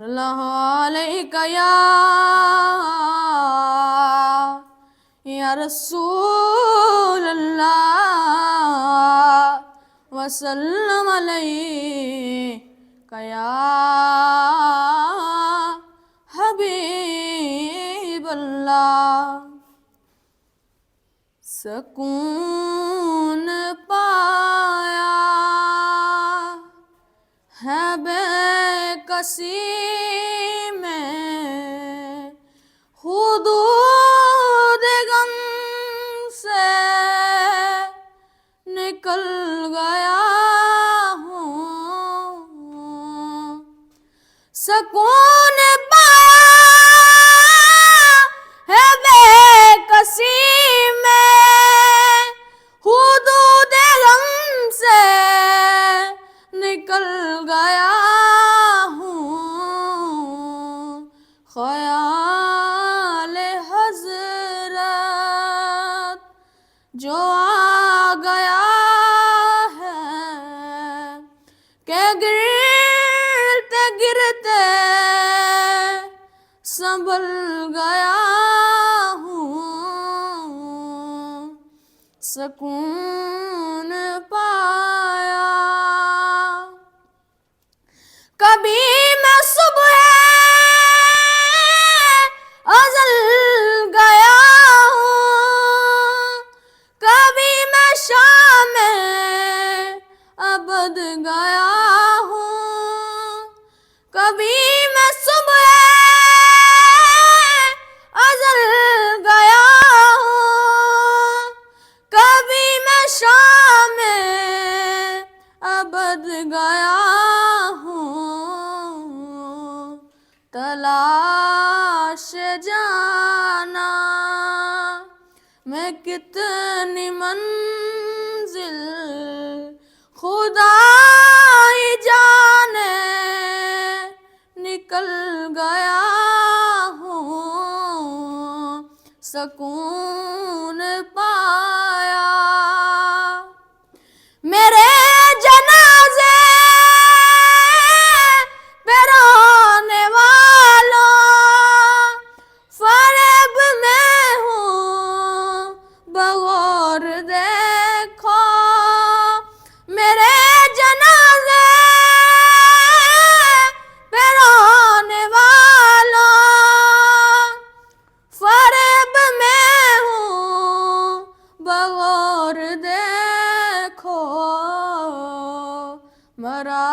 अलैका या रसूल अल्लाह वसल्लम अलैका या हबीब अल्लाह। सकून पाया है बेकसी में, हुदूद गम से निकल गया हूँ। सकून पाया है बेकसी में, हुदूद गम से निकल गया हूँ। ख्याल हज़रत जो आ गया है के गिरते गिरते संभल गया हूँ। सकून पाया कभी मैं सुबह अज़ल गया हूँ, कभी मैं शाम अबद गया हूँ, कभी मैं सुबह अज़ल गया हूँ, कभी मैं शाम अबद गया हूँ। तलाश जाना मैं कितनी मंजिल खुदा ही जाने निकल गया हूँ। सकून पाया मेरे जनाजे पे रोने वालों, फरेब में हूँ बगौर देखो। मेरे जनाजे पे रोने वालों, फरेब में हूँ बगौर देखो। मरा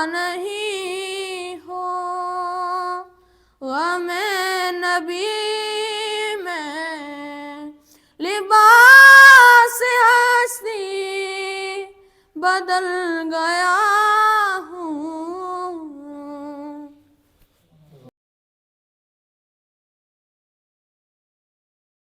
नहीं हो गमे नबी में, लिबास हस्ती बदल गया